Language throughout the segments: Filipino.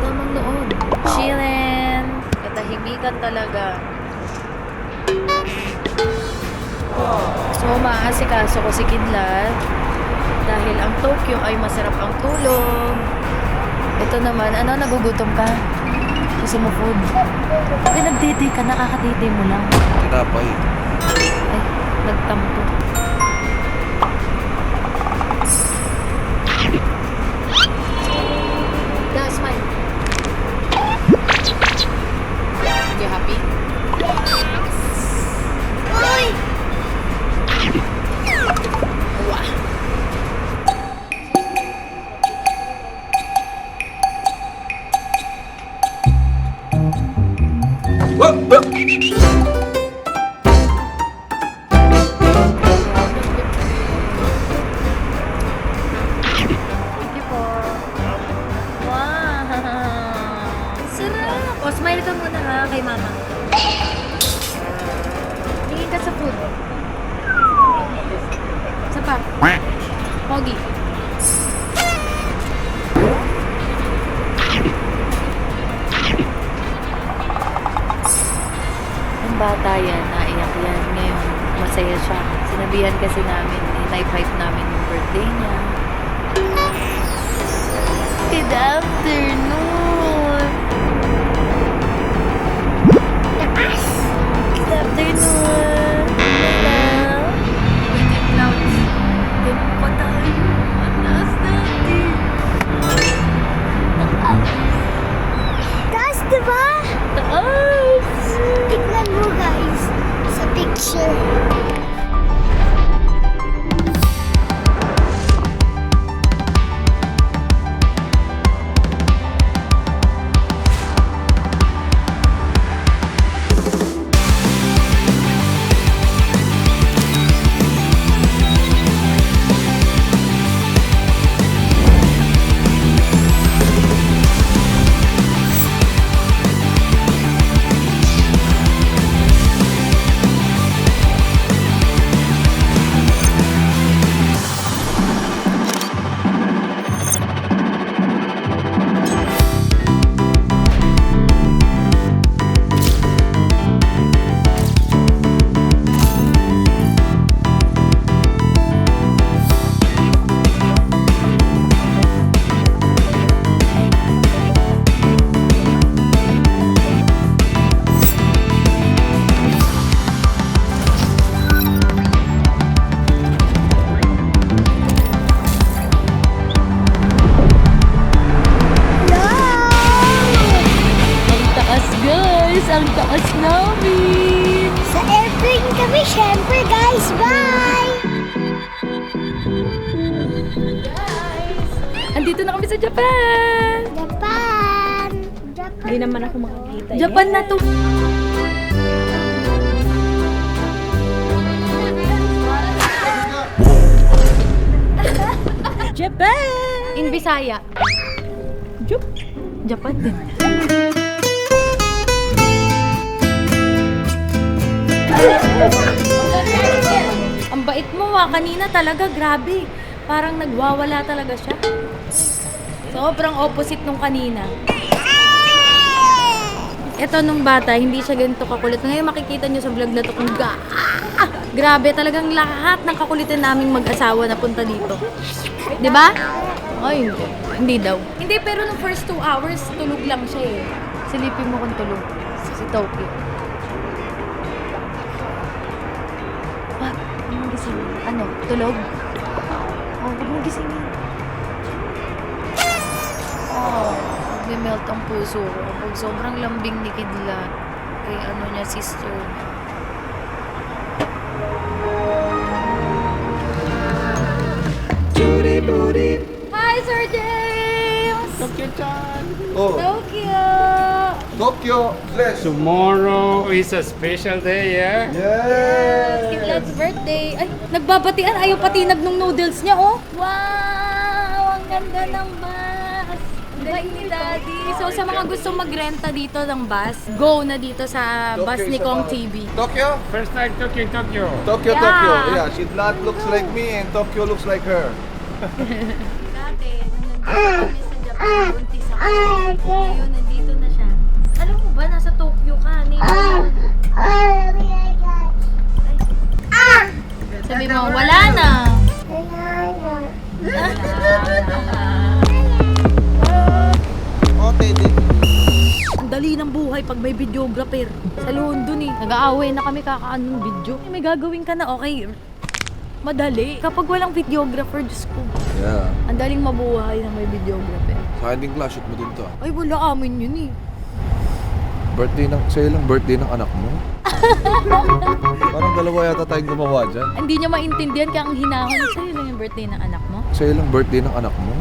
lamang noon. Chillen. Katahimikan talaga. So, maaasikaso ko si Kidlat dahil ang Tokyo ay masarap ang tulog. Ito naman, nagugutom ka? Gusto mo food? Ay, nagdede ka, nakakadede mo lang. Tinapay. Ay, nagtampo. That's mine. You happy? Uy! Wow. Thank you po. Wow. Sarap. O, smile ka muna ha kay mama. Tingin ka sa food. Isa pa. Pogi. Ang bata yan, naiyak yan. Ngayon, masaya siya. Sinabihan kasi namin, night-hype namin yung birthday niya. Good afternoon! Good afternoon! Hello! Wait, yung clouds. Doon pa tayo. Anas natin. Taas, diba? Taas! Tignan mo guys sa picture. Ang taas namin! Sa airplane kami, syempre guys. Bye! Andito na kami sa Japan! Japan! Japan! Hindi naman ako makakita. Japan na to! Japan! In Bisaya. Japan din. Ang bait mo kanina talaga, grabe. Parang nagwawala talaga siya. Sobrang opposite nung kanina. Ito nung bata, hindi siya ganito kakulit. Ngayon makikita nyo sa vlog na to kung grabe talagang lahat ng kakulitin naming mag-asawa na punta dito. 'Di ba? Ay, hindi daw. Hindi, pero nung first 2 hours, tulog lang siya eh. Silipin mo kung tulog. Si Tokyo. What? Anong gising? Ano? Tulog? Oh, huwag mong gisingin. Oh, magme-melt ang puso ko. Pag sobrang lambing ni Kidlat kay niya, sister niya. Hi, Sir James! Tokyo-chan! Oh, Tokyo! Tokyo, bless! Tomorrow is a special day, yeah? Yes! Kidlat's birthday. Ay, nagbabatian. Ayaw patinag nung noodles niya, oh. Wow! Ang ganda ng bus. Ang galing ni Daddy. So, sa mga gustong magrenta dito ng bus, go na dito sa bus ni Kong TV. Tokyo? First time Tokyo, Tokyo. Tokyo, Yeah. Tokyo. Yeah, she not looks like me and Tokyo looks like her. Dati, nung nandito kami sa Japan, buntis ako. Ayun, nandito na siya. Alam mo ba, nasa Tokyo ka. Sabi mo, wala na. Okay, din. Ang dali ng buhay pag may videographer. Sa London eh. Nag-aaway na kami kakaanong video. May gagawin ka na, okay. Madali. Kapag walang videographer, Diyos ko. Yeah. Ang daling mabuhay na may videographer. Sa akin din class, shoot mo din to. Ay, wala amin yun eh. Sa'yo lang birthday ng anak mo? Parang dalawa yata tayong gumawa dyan. Hindi niya maintindihan kaya ang hinahon. Sa'yo lang yung birthday ng anak mo? Sa'yo lang birthday ng anak mo?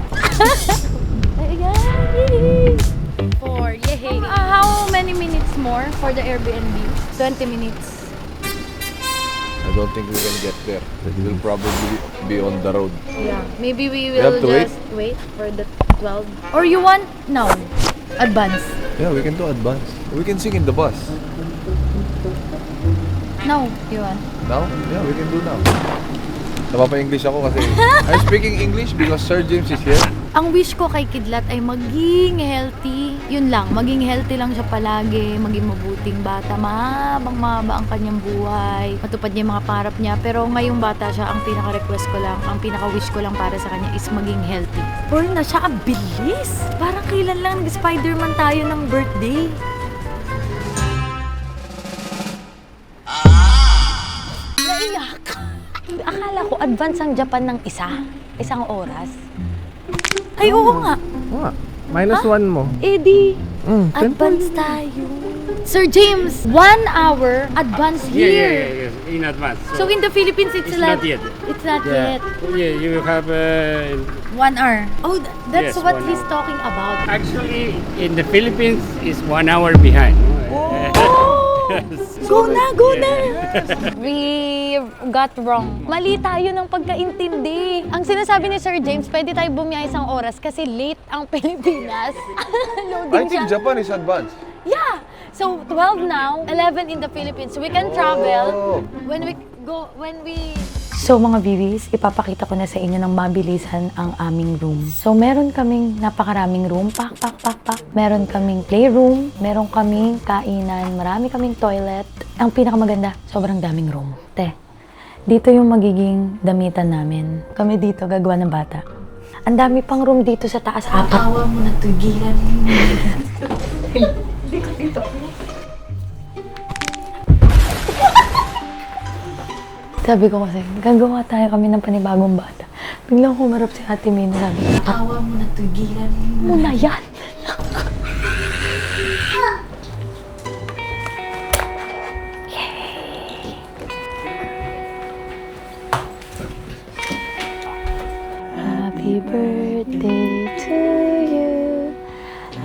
Ayan! 4, yay! How many minutes more for the Airbnb? 20 minutes. I don't think we can get there. We will probably be on the road. Yeah. Maybe we have will to wait? just wait for the 12. Or you want now? Advance. Yeah, we can do advance. We can sing in the bus. Now, you want? Now? Yeah, we can do now. Napapa-English ako kasi I'm speaking English because Sir James is here. Ang wish ko kay Kidlat ay maging healthy. Yun lang, maging healthy lang siya palagi, maging mabuting bata, mahabang-mahaba ang kanyang buhay, matupad niya yung mga pangarap niya. Pero ngayong bata siya, ang pinaka-request ko lang, ang pinaka-wish ko lang para sa kanya is maging healthy. Born na siya, ang bilis! Parang kailan lang nag-Spider-Man tayo ng birthday. Naiyak! Akala ko advance ang Japan ng isang oras. Ay, oo nga. What? -1 mo. Eddie, advance tayo. Sir James, 1 hour advance here. Yes, in advance. So in the Philippines, it's It's like... not yet. It's not yet. Yeah, you have 1 hour. Oh, that's Yes, what 1 he's hour. talking about. actually in the Philippines is 1 hour behind. Go na, go na! We got wrong. Mali tayo ng pagkaintindi. Ang sinasabi ni Sir James, pwede tayo bumiyahe isang oras kasi late ang Pilipinas. I Loading think siya. Japan is advanced. Yeah! So, 12 now, 11 in the Philippines. We can travel when we... So mga viewers, ipapakita ko na sa inyo ng mabilisan ang aming room. So meron kaming napakaraming room, pak. Meron kaming playroom, meron kaming kainan, marami kaming toilet. Ang pinakamaganda, sobrang daming room. Dito yung magiging damitan namin. Kami dito, gagawa ng bata. Ang dami pang room dito sa taas. Awa mo na, tugilan. Hindi ko dito. Sabi ko kasi, gagawa tayo kami ng panibagong bata. Biglang humarap si Ate Mina, sabi ko, awa mo na, tugilan mo na yan. Yay! Happy birthday to you.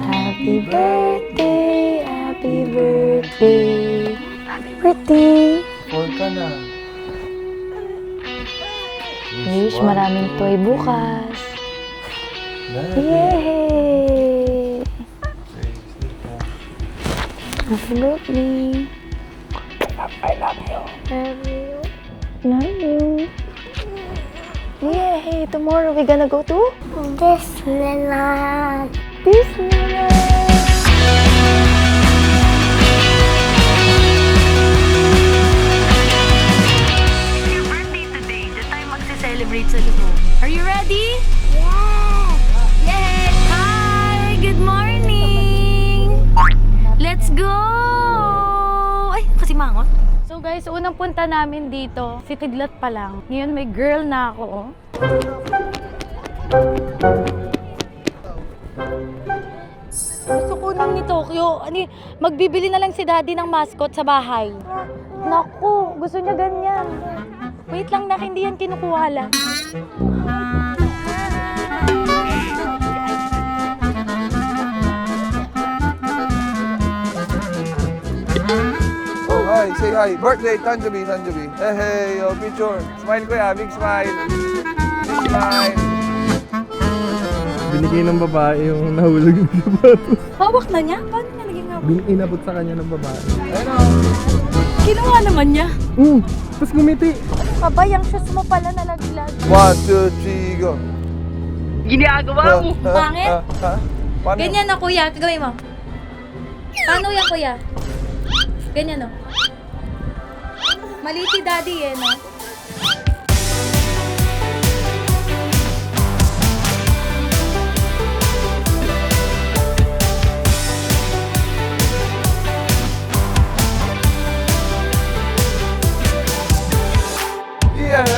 Happy birthday, happy birthday. Happy birthday. 4 ka na. Wish maraming toy bukas. Yay! Happy birthday. I love you. Love you. Yay! Tomorrow we gonna go to Disneyland. Disneyland. Your birthday today. Diyan tayo magse-celebrate sa loob. Are you ready? Yeah. Yay! Hi! Good morning! Let's go! Ay, kasi mangot. So guys, unang punta namin dito, si Kidlat pa lang. Ngayon may girl na ako, oh. Gusto ko nung ni Tokyo. Magbibili na lang si Daddy ng mascot sa bahay. Naku, gusto niya ganyan. Wait lang, hindi yan kinukuha lang. Oh, hi. Say hi. Birthday, Tanjabi. Hey, oh, picture. Smile ko ya. Big smile. Big smile. Binigay ng babae yung nahulog yung sapatos. Hawak na niya? Paano niya naging hawak? Inabot sa kanya ng babae. Ayun o. Kinuha naman niya. Tapos gumiti. Abay, ang shoes mo pala nalaglag. 1, 2, 3, go. Ginagawa mo. Pangit? Paano Ganyan o, kuya. Gagawin mo. Paano yan, kuya? Ganyan o. Mali si daddy eh, no? Yeah!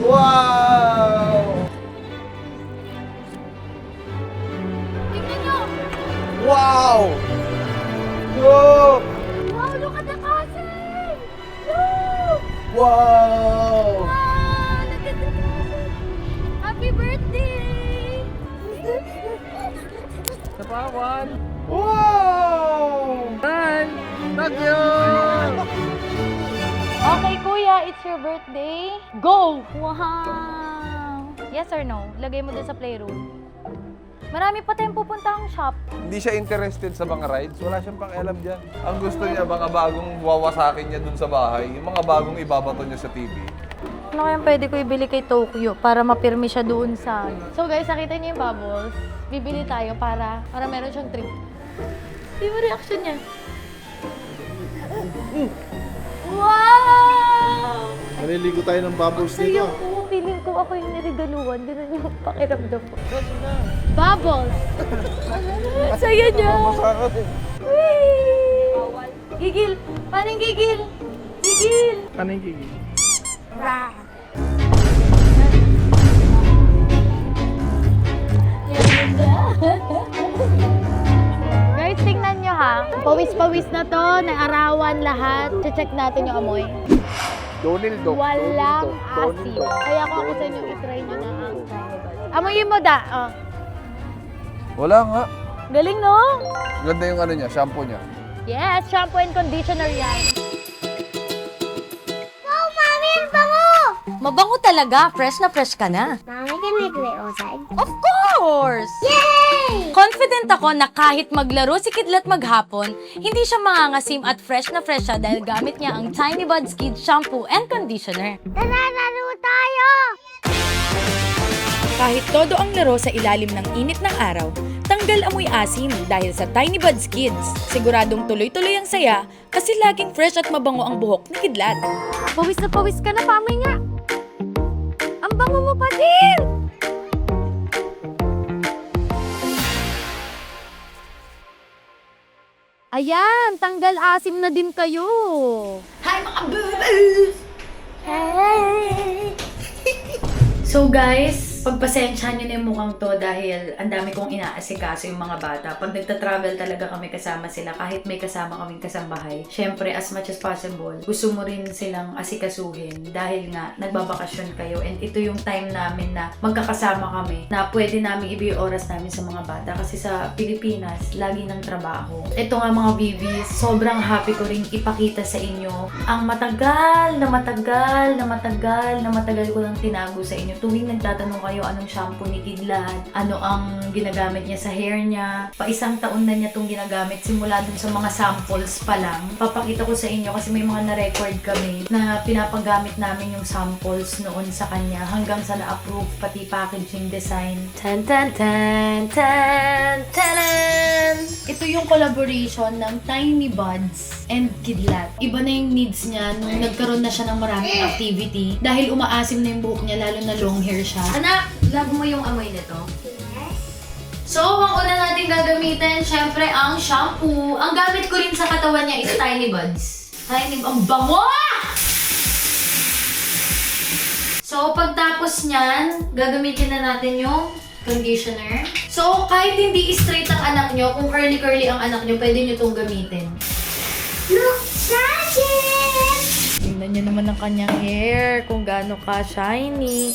Wow! Tingnan nyo! Wow! Look! Wow, look at the cousin! Look! Wow! Wow, look at the cousin! Happy birthday! Napawan! Wow! Hi! Thank you! Okay, kuya, it's your birthday. Go! Wow! Yes or no? Lagay mo dun sa playroom. Marami pa tayong pupuntahang shop. Hindi siya interested sa mga rides. Wala siyang pakialam dyan. Ang gusto niya, mga bagong wawasakin niya dun sa bahay. Yung mga bagong ibabato niya sa TV. Ano kayang pwede ko ibili kay Tokyo para mapirmi siya doon sa... So guys, nakita niyo yung bubbles. Bibili tayo para meron siyang treat. Di mo reaction niya. Wow! Maliligo tayo ng bubbles Saya dito. ko. Feeling ko ako yung nirigaluhan. Ganun yung pakiramdam ko. Bubbles! Saya niya! Whee! Gigil! Paano yung gigil? Gigil! Ano yung gigi? Guys, tingnan nyo ha. Pawis-pawis na to, naarawan lahat. Check natin yung amoy. Donildo. Walang asim. Kaya ako sa inyo, itry nyo na ang Tiny. Amoyin mo da. Oh. Wala nga. Galing no? Ganda yung ano niya, shampoo niya. Yes, shampoo and conditioner yan. Wow, Mami, ang bango! Mabango talaga. Fresh na fresh ka na. Mami, can we play outside? Of course! Yay! Confident ako na kahit maglaro si Kidlat maghapon, hindi siya mangangasim at fresh na fresh siya dahil gamit niya ang Tiny Buds Kids Shampoo and Conditioner. Nananaro tayo! Kahit todo ang laro sa ilalim ng init ng araw, tanggal amoy asim dahil sa Tiny Buds Kids. Siguradong tuloy-tuloy ang saya kasi laging fresh at mabango ang buhok ni Kidlat. Pawis na pawis ka na, pamay nga. Ang bango mo pa din! Ayan, tanggal asim na din kayo. Hi mga bubbles! So guys, pagpasensyahan nyo na yung mukhang to dahil ang dami kong inaasikaso yung mga bata. Pag nagta-travel talaga kami kasama sila, kahit may kasama kaming kasambahay, syempre as much as possible, gusto mo rin silang asikasuhin dahil nga nagbabakasyon kayo and ito yung time namin na magkakasama kami na pwede namin ibigay oras namin sa mga bata kasi sa Pilipinas, lagi ng trabaho. Ito nga mga bibis, sobrang happy ko rin ipakita sa inyo ang matagal ko lang tinago sa inyo. Tuwing nagtatanong kayo anong shampoo ni Kidlat, ano ang ginagamit niya sa hair niya. Pa isang taon na niya itong ginagamit simula dun sa mga samples pa lang. Papakita ko sa inyo kasi may mga na-record kami na pinapagamit namin yung samples noon sa kanya hanggang sa na-approve pati packaging design. Tan tan tan tan tan. Ito yung collaboration ng Tiny Buds and Kidlat. Iba na yung needs niya nung nagkaroon na siya ng maraming activity dahil umaasim na yung buhok niya lalo na long hair siya. Anak, love mo yung amoy nito? So, ang una natin gagamitin, syempre, ang shampoo. Ang gamit ko rin sa katawan niya is Tiny Buds. Ang bango! So, pagtapos niyan, gagamitin na natin yung conditioner. So, kahit hindi straight ang anak nyo, kung curly-curly ang anak nyo, pwede nyo itong gamitin. Look, magic! Tingnan nyo naman ang kanyang hair, kung gaano ka shiny.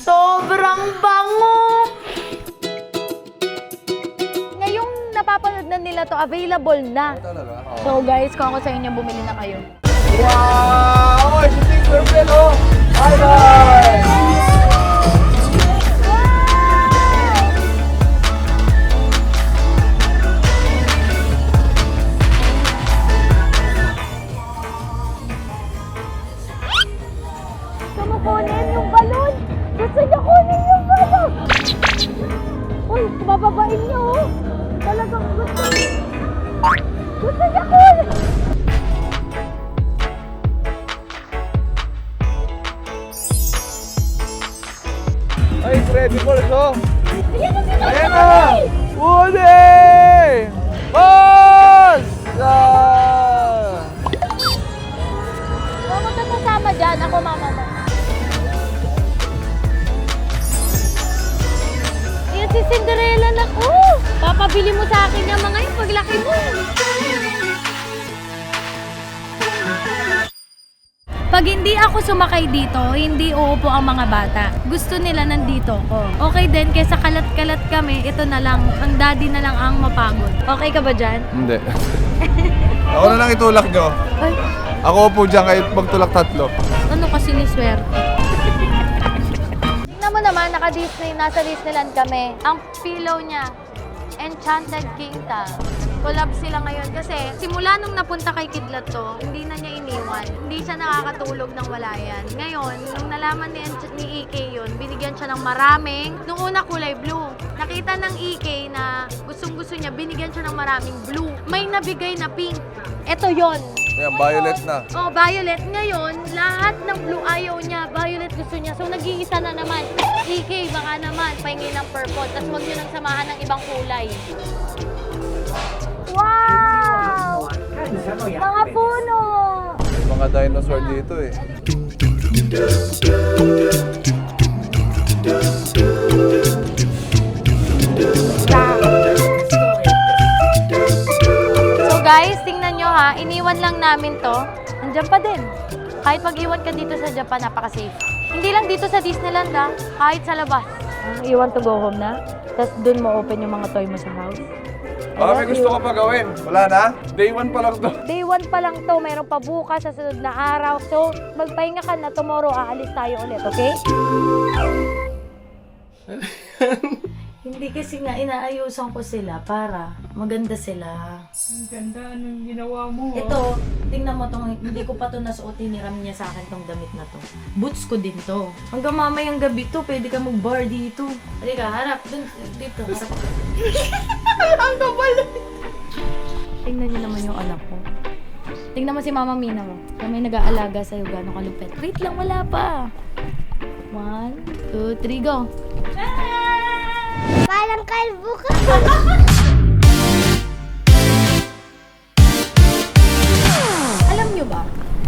Sobrang bango! Ngayong napapanood na nila to, available na. Talaga? So guys, kung ako sa inyo, bumili na kayo. Wow! Oy, si Team Purple, oh! Hi, guys! Gusto mo kunin yung balon? Gusto niya kunin yung balon? oh. Ayan na! Woody! Boss! Huwag ka kasama dyan. Ako, mama mo. Yan si Cinderella na ko. Papabili mo sa akin yung mga yun paglaki mo. Pag hindi ako sumakay dito, hindi uupo ang mga bata. Gusto nila nandito ko. Okay din, kaysa kalat-kalat kami, ito na lang, ang daddy na lang ang mapagod. Okay ka ba dyan? Hindi. Ako na lang itulak nyo. Ay, Ako po dyan kahit magtulak tatlo. ano kasi ni swerte? Tingnan mo naman, naka-Disney, nasa Disneyland kami. Ang pillow niya, Enchanted Kingdom. Collab sila ngayon kasi simula nung napunta kay Kidlat to, hindi na niya iniwan. Hindi siya nakakatulog ng wala yan. Ngayon, nung nalaman ni EK yun, binigyan siya ng maraming, nung una kulay blue. Nakita ng EK na gustong-gusto niya, binigyan siya ng maraming blue. May nabigay na pink. Ito yon. Ayan, violet na. Oh, violet. Ngayon, lahat ng blue ayaw niya. Violet gusto niya. So, nag-iisa na naman. EK, baka naman, pahingi ng purple. Tapos huwag niyo nang samahan ng ibang kulay. Wow! Mga puno! Mga dinosaur dito eh. So guys, tingnan nyo ha. Iniwan lang namin to. Nandiyan pa din. Kahit mag-iwan ka dito sa Japan, napaka-safe. Hindi lang dito sa Disneyland ha. Kahit sa labas. You want to go home na? Tapos dun mo open yung mga toy mo sa house? Baka may gusto ka pa gawin. Wala na? Day 1 pa lang to. Day 1 pa lang to, mayroon pa bukas sa sunod na araw. So, magpahinga ka na, tomorrow aalis tayo ulit, okay? Hindi kasi nga inaayusan ko sila para maganda sila. Ang ganda ng ginawa mo. Ito, tingnan mo tong, hindi ko pa to nasuotin, niram niya sa akin tong damit na to. Boots ko din to. Hanggang mamayang gabi to, pwede ka mag-bar dito. Halika, harap, dun, dito, harap. Ang kapal! Tingnan niyo naman yung anak ko. Tingnan mo si Mama Mina mo. Na may nag-aalaga sa'yo, gano'ng kalupet. Wait lang, wala pa. 1, 2, 3, go! Parang kalbo ka. Alam nyo ba,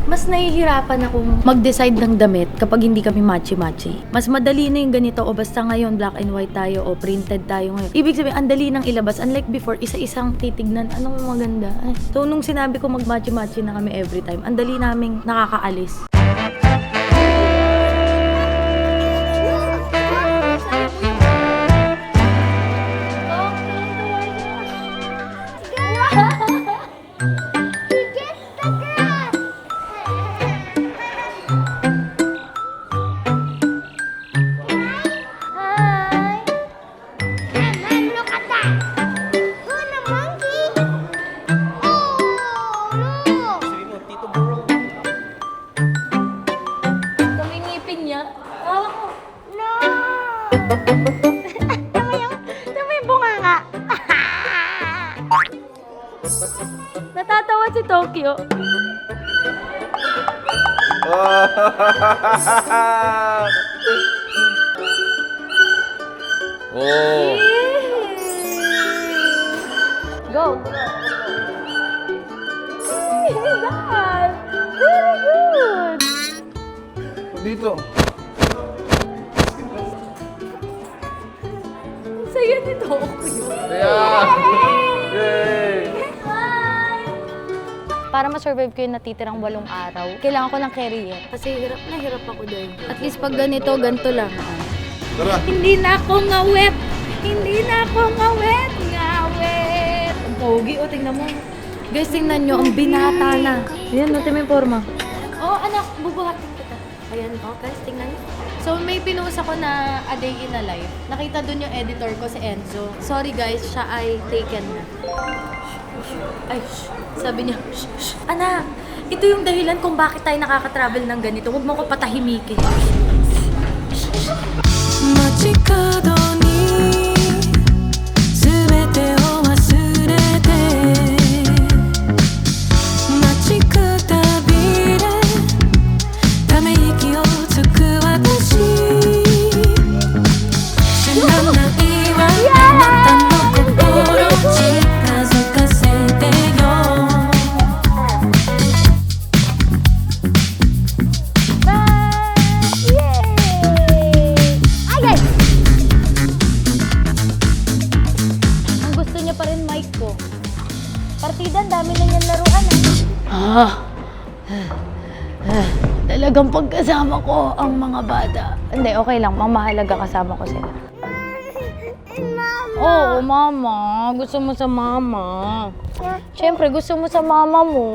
mas nahihirapan akong mag-decide ng damit kapag hindi kami matchy-matchy. Mas madali na yung ganito o basta ngayon black and white tayo o printed tayo ngayon. Ibig sabihin, ang dali nang ilabas. Unlike before, isa-isang titignan, anong maganda. Ay. So, nung sinabi ko mag-matchy-matchy na kami every time, ang dali naming nakakaalis. Tumingipin niya. Hawak mo. No! Tama yung bunganga. Natatawa si Tokyo. Oh. Go! God! Very good! Dito. Ang saya ni Tokyo. Yeah! Yay! Para ma-survive ko yung natitirang 8 araw, kailangan ko ng carrier. Kasi hirap na hirap ako doon. At least pag ganito, ganito lang. Tara. Hindi na ako ngawet! Hindi na ako ngawet! Ngawet! Ang pogi, o tingnan mo. Guys, tingnan nyo, ang binata na. Ayan, natin may forma. Oh, anak, bubuhatin kita. Ayan, oh, guys, tingnan nyo. So, may pinost ako na A Day in a Life. Nakita dun yung editor ko, si Enzo. Sorry guys, siya ay taken na. Ay, shh. Sabi niya, shh, shh. Anak, ito yung dahilan kung bakit tayo nakaka-travel ng ganito. Huwag mo ko patahimikin. Ang gusto niya pa rin mic ko. Partida, ang dami na niyang laruan Talagang pagkasama ko ang mga bata. Hindi, okay lang. Mahalaga kasama ko sila. Oo, mama. Gusto mo sa mama. Siyempre, gusto mo sa mama mo.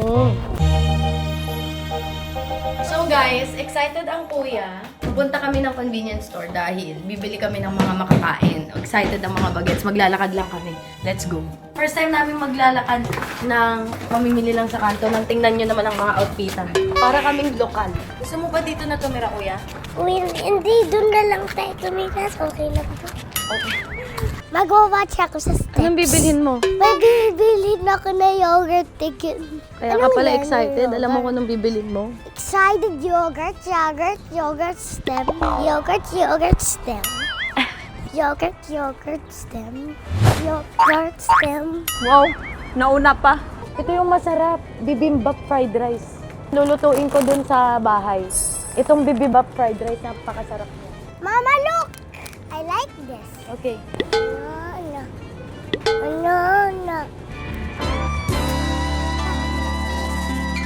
So guys, excited ang kuya. Pupunta kami ng convenience store dahil bibili kami ng mga makakain. Excited ang mga bagets. Maglalakad lang kami. Let's go. First time namin maglalakad ng mamimili lang sa kanto nang tingnan nyo naman ang mga outfitan. Para kaming lokal. Gusto mo ba dito na tumira, kuya? Well, hindi, doon na lang tayo tumitas. Okay lang po. Mag-watch ako sa steps. Anong bibilhin mo? May bibilhin ako na yogurt ticket. Kaya ka pala excited. Alam mo kung anong bibilhin mo? Excited yogurt stem. Yogurt stem. Yogurt stem. Yogurt stem. Wow, nauna pa. Ito yung masarap. Bibimbap fried rice. Lulutuin ko dun sa bahay. Itong bibimbap fried rice, napakasarap niya. Mama, look! I like this. Okay. No.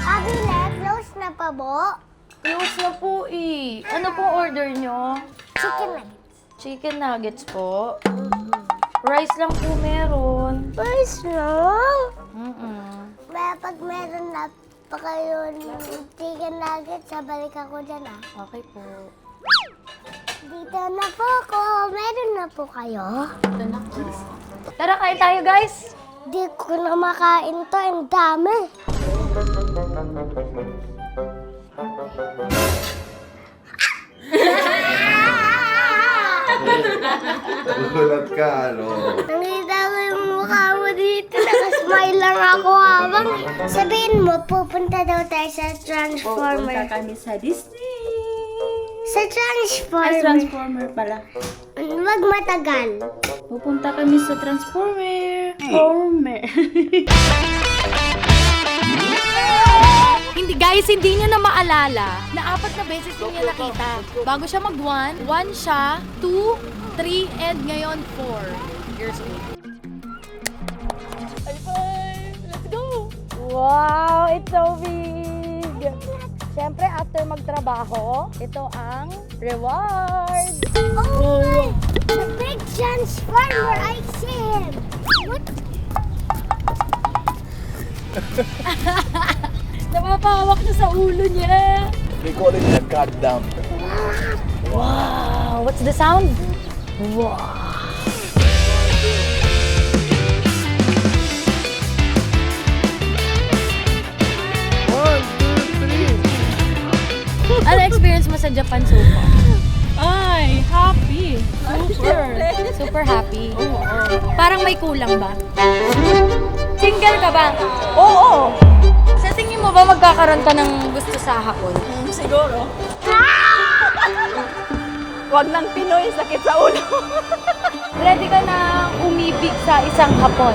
Abile, close na pa po. Close na po eh. Ano po order nyo? Chicken nuggets. Chicken nuggets po. Rice lang po meron. First no? Pag meron na pa kayo ng chicken nuggets, sabalik ako dyan Okay po. Dito na po ako. Meron na po kayo. Ito na po. Tara, kain tayo guys! Di ko na makain to. Ang dami. Nagulat ka, ano? Nakita ko yung mukha mo dito. Nakasmile lang ako habang. Sabihin mo, pupunta daw tayo sa Pupunta Transformer. kami sa Disney. Sa Transformer. Transformer pala. Wag matagal. Pupunta kami sa Transformer. Transformer. Hindi guys, hindi niya na maalala na 4 na beses niya nakita. Bago siya mag-1, 1 siya, 2, 3, and ngayon 4 years old. High five! Let's go! Wow, it's so big! Siyempre, after magtrabaho, ito ang reward! Oh my! The big Transformer! I see him! What? Napapawak na sa ulo niya! They call it the goddamn. Wow! What's the sound? Wow! Ano experience mo sa Japan so far? Ay, happy. Super happy. Parang may kulang ba? Single ka ba? Oo. Sa tingin mo ba magkakaroon ka ng gusto sa hapon? Siguro. Wag ng Pinoy, sakit sa ulo. Ready ka na umibig sa isang hapon?